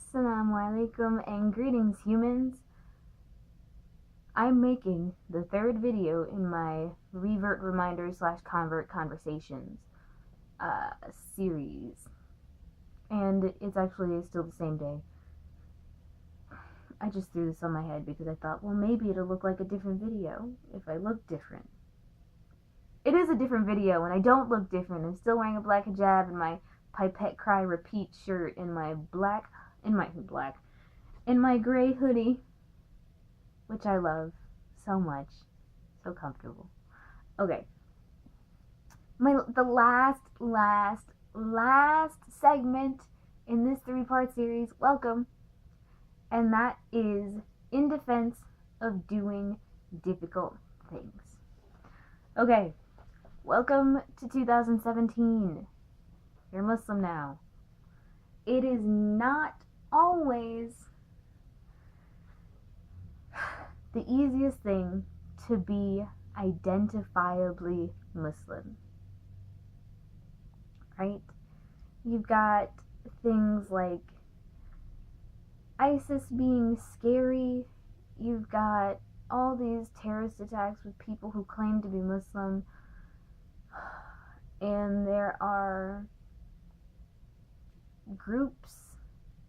Assalamu alaikum and greetings, humans. I'm making the third video in my Revert Reminders / Convert Conversations series. And it's actually still the same day. I just threw this on my head because I thought, well, maybe it'll look like a different video if I look different. It is a different video and I don't look different. I'm still wearing a black hijab and my pipette cry repeat shirt and my gray hoodie, which I love so much. So comfortable. Okay. The last segment in this 3-part series, welcome. And that is in defense of doing difficult things. Okay. Welcome to 2017. You're Muslim now. It is not always the easiest thing to be identifiably Muslim, right? You've got things like ISIS being scary. You've got all these terrorist attacks with people who claim to be Muslim. And there are groups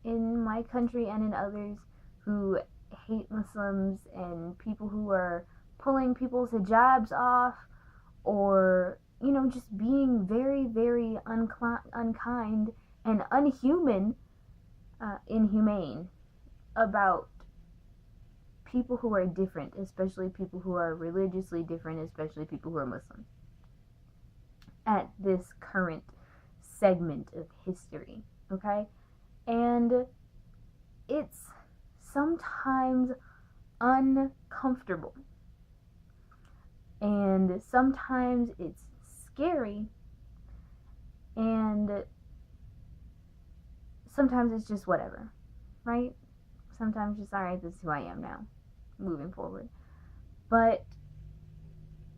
in my country and in others who hate Muslims, and people who are pulling people's hijabs off, or, just being very, very unkind and inhumane about people who are different, especially people who are religiously different, especially people who are Muslim, at this current segment of history, okay? And it's sometimes uncomfortable, and sometimes it's scary, and sometimes it's just whatever, right? Sometimes just, alright, this is who I am now, moving forward. But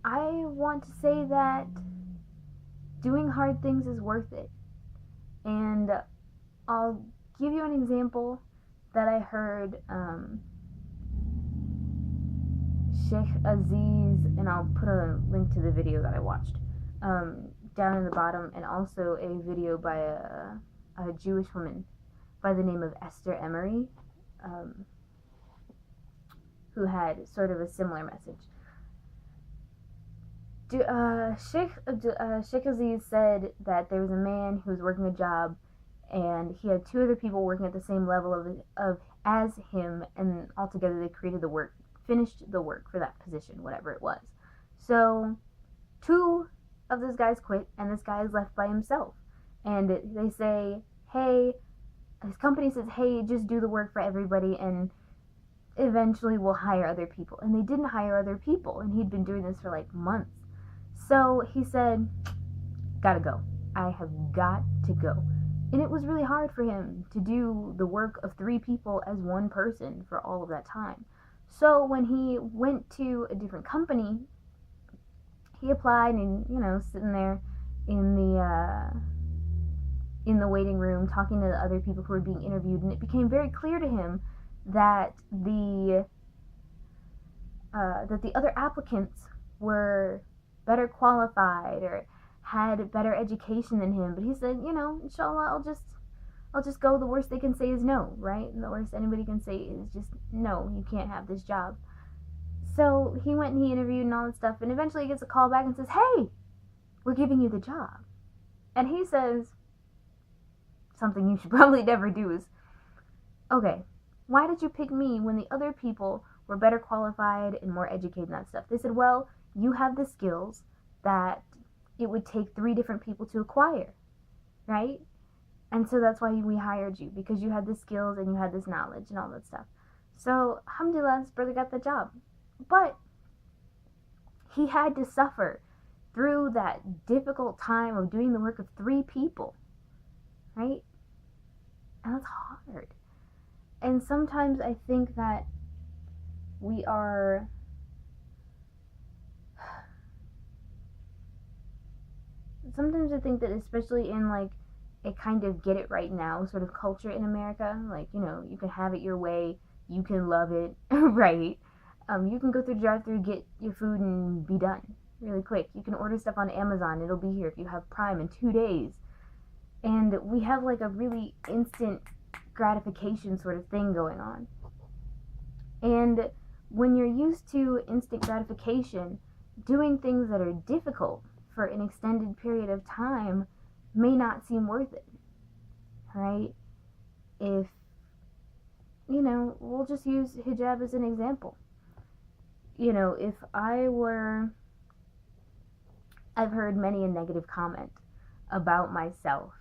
I want to say that doing hard things is worth it. And I'll give you an example that I heard Sheikh Aziz, and I'll put a link to the video that I watched down in the bottom, and also a video by a Jewish woman by the name of Esther Emery, who had sort of a similar message. Sheikh Aziz said that there was a man who was working a job, and he had 2 other people working at the same level as him, and altogether they finished the work for that position, whatever it was. So 2 of those guys quit, and this guy is left by himself. And they say, hey, his company says, hey, just do the work for everybody, and eventually we'll hire other people. And they didn't hire other people, and he'd been doing this for like months. So he said, gotta go. I have got to go. And it was really hard for him to do the work of 3 people as one person for all of that time. So when he went to a different company, he applied, and, sitting there in the waiting room talking to the other people who were being interviewed, and it became very clear to him that the other applicants were better qualified or had better education than him. But he said, inshallah, I'll just go. The worst they can say is no, right? And the worst anybody can say is just, no, you can't have this job. So he went and he interviewed and all that stuff, and eventually he gets a call back and says, hey, we're giving you the job. And he says, something you should probably never do is, okay, why did you pick me when the other people were better qualified and more educated and that stuff? They said, well, you have the skills that it would take 3 different people to acquire, right? And so that's why we hired you, because you had the skills and you had this knowledge and all that stuff. So, alhamdulillah, this brother got the job. But he had to suffer through that difficult time of doing the work of 3 people, right? And that's hard. And sometimes I think that we are sometimes I think that, especially in like a kind of get it right now sort of culture in America. Like, you can have it your way, you can love it, right? You can go through the drive-thru, get your food, and be done really quick. You can order stuff on Amazon, it'll be here if you have Prime in 2 days. And we have like a really instant gratification sort of thing going on. And when you're used to instant gratification, doing things that are difficult for an extended period of time may not seem worth it, right? If, we'll just use hijab as an example. If I've heard many a negative comment about myself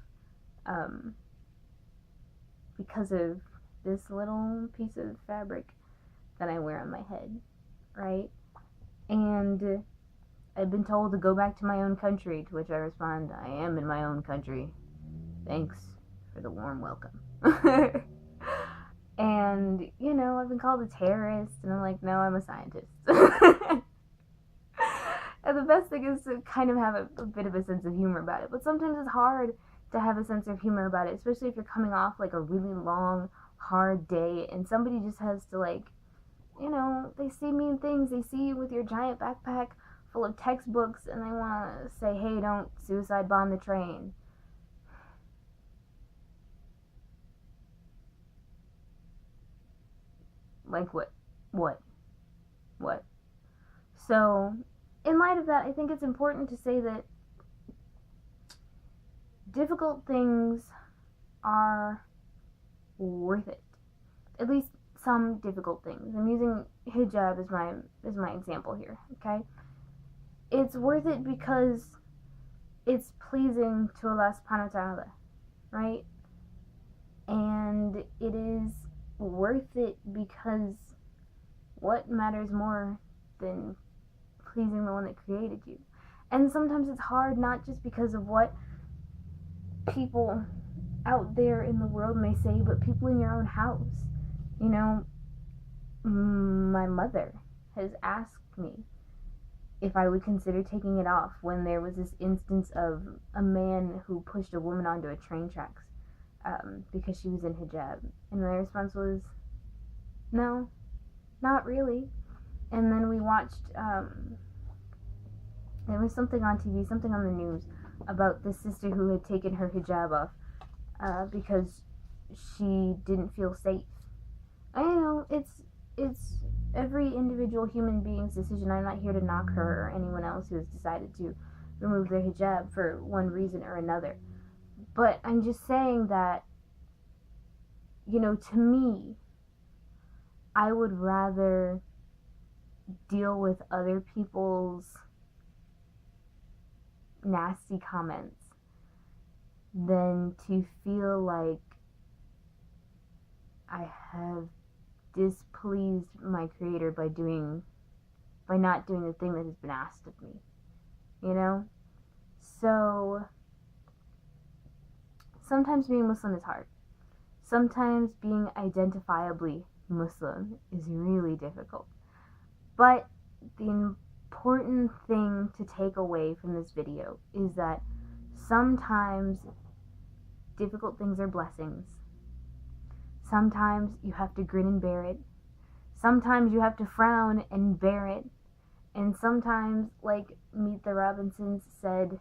because of this little piece of fabric that I wear on my head, right? And I've been told to go back to my own country, to which I respond, I am in my own country. Thanks for the warm welcome. And, I've been called a terrorist, and I'm like, no, I'm a scientist. And the best thing is to kind of have a bit of a sense of humor about it. But sometimes it's hard to have a sense of humor about it, especially if you're coming off like a really long, hard day, and somebody just has to they see mean things. They see you with your giant backpack full of textbooks, and they want to say, hey, don't suicide bomb the train. Like what? So, in light of that, I think it's important to say that difficult things are worth it. At least some difficult things. I'm using hijab as my example here, okay? It's worth it because it's pleasing to Allah subhanahu wa ta'ala, right? And it is worth it because what matters more than pleasing the one that created you? And sometimes it's hard, not just because of what people out there in the world may say, but people in your own house. My mother has asked me if I would consider taking it off when there was this instance of a man who pushed a woman onto a train tracks because she was in hijab. And my response was, no, not really. And then we watched, there was something on TV, something on the news about this sister who had taken her hijab off because she didn't feel safe. I know, it's every individual human being's decision. I'm not here to knock her or anyone else who has decided to remove their hijab for one reason or another. But I'm just saying that, to me, I would rather deal with other people's nasty comments than to feel like I have displeased my creator by not doing the thing that has been asked of me. So sometimes being Muslim is hard. Sometimes being identifiably Muslim is really difficult. But the important thing to take away from this video is that sometimes difficult things are blessings. Sometimes you have to grin and bear it. Sometimes you have to frown and bear it. And sometimes, like Meet the Robinsons said,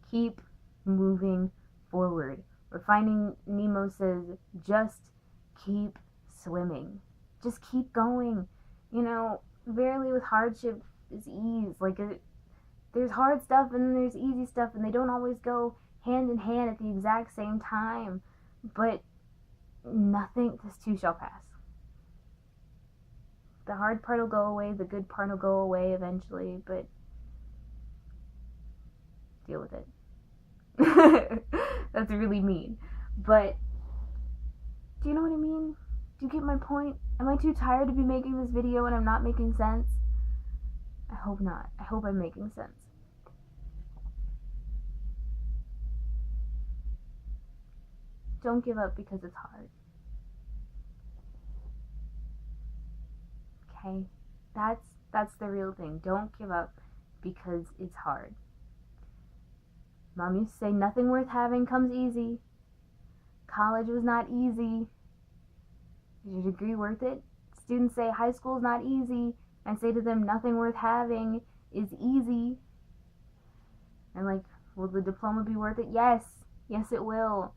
keep moving forward. Or Finding Nemo says, just keep swimming. Just keep going. Verily with hardship is ease. There's hard stuff and then there's easy stuff, and they don't always go hand in hand at the exact same time. But this too shall pass. The hard part will go away, the good part will go away eventually, but deal with it. That's really mean. But do you know what I mean? Do you get my point? Am I too tired to be making this video and I'm not making sense? I hope not. I hope I'm making sense. Don't give up because it's hard. Okay? That's the real thing. Don't give up because it's hard. Mom used to say nothing worth having comes easy. college was not easy. Is your degree worth it? Students say high school is not easy. I say to them, nothing worth having is easy. And like, will the diploma be worth it? Yes. Yes, it will.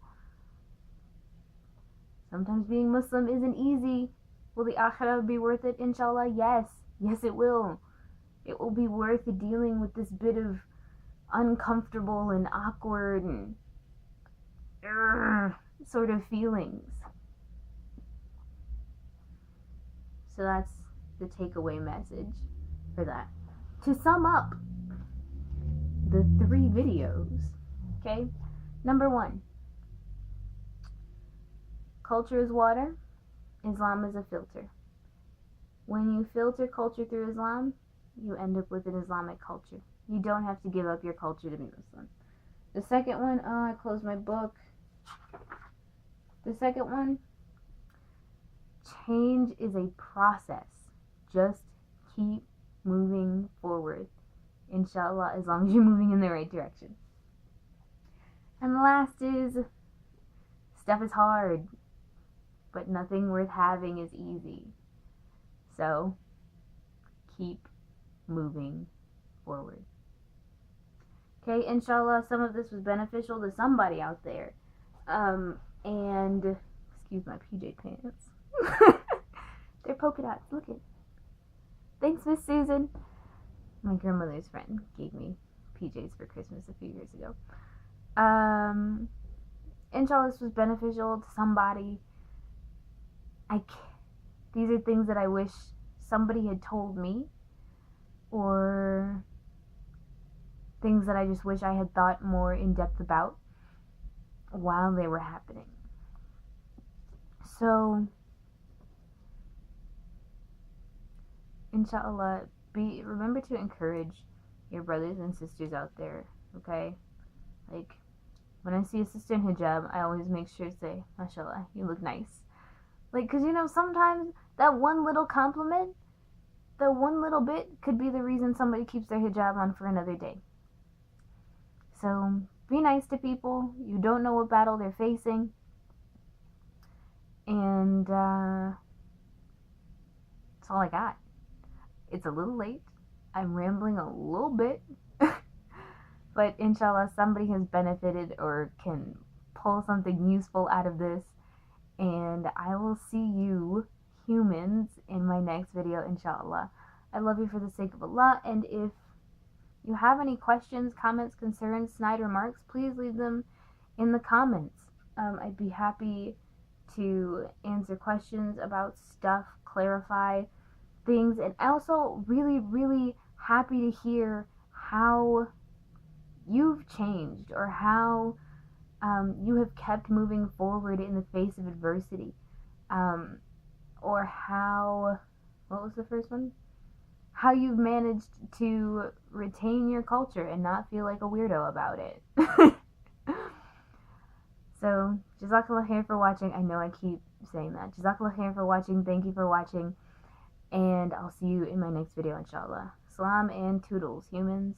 Sometimes being Muslim isn't easy. Will the akhirah be worth it? Inshallah, yes. Yes, it will. It will be worth dealing with this bit of uncomfortable and awkward and sort of feelings. So that's the takeaway message for that. To sum up the 3 videos, okay? Number 1, culture is water, Islam is a filter. When you filter culture through Islam, you end up with an Islamic culture. You don't have to give up your culture to be Muslim. The second one, I closed my book. The second one, change is a process. Just keep moving forward. Inshallah, as long as you're moving in the right direction. And the last is, stuff is hard, but nothing worth having is easy. So, keep moving forward. Okay, inshallah, some of this was beneficial to somebody out there. And, excuse my PJ pants. They're polka dots, look it. Thanks, Miss Susan. My grandmother's friend gave me PJs for Christmas a few years ago. Inshallah, this was beneficial to somebody. These are things that I wish somebody had told me, or things that I just wish I had thought more in depth about while they were happening. So, inshallah, remember to encourage your brothers and sisters out there, okay? Like, when I see a sister in hijab, I always make sure to say, mashallah, you look nice. Like, because, you know, sometimes that one little compliment, that one little bit could be the reason somebody keeps their hijab on for another day. So, be nice to people. You don't know what battle they're facing. And, that's all I got. It's a little late. I'm rambling a little bit. But inshallah, somebody has benefited or can pull something useful out of this. And I will see you, humans, in my next video, inshallah. I love you for the sake of Allah. And if you have any questions, comments, concerns, snide remarks, please leave them in the comments. I'd be happy to answer questions about stuff, clarify things, and also really, really happy to hear how you've changed or how you have kept moving forward in the face of adversity, or how, what was the first one? How you've managed to retain your culture and not feel like a weirdo about it. So, Jazakallah khair for watching. I know I keep saying that. Jazakallah khair for watching. Thank you for watching. And I'll see you in my next video, inshallah. Salaam and toodles, humans.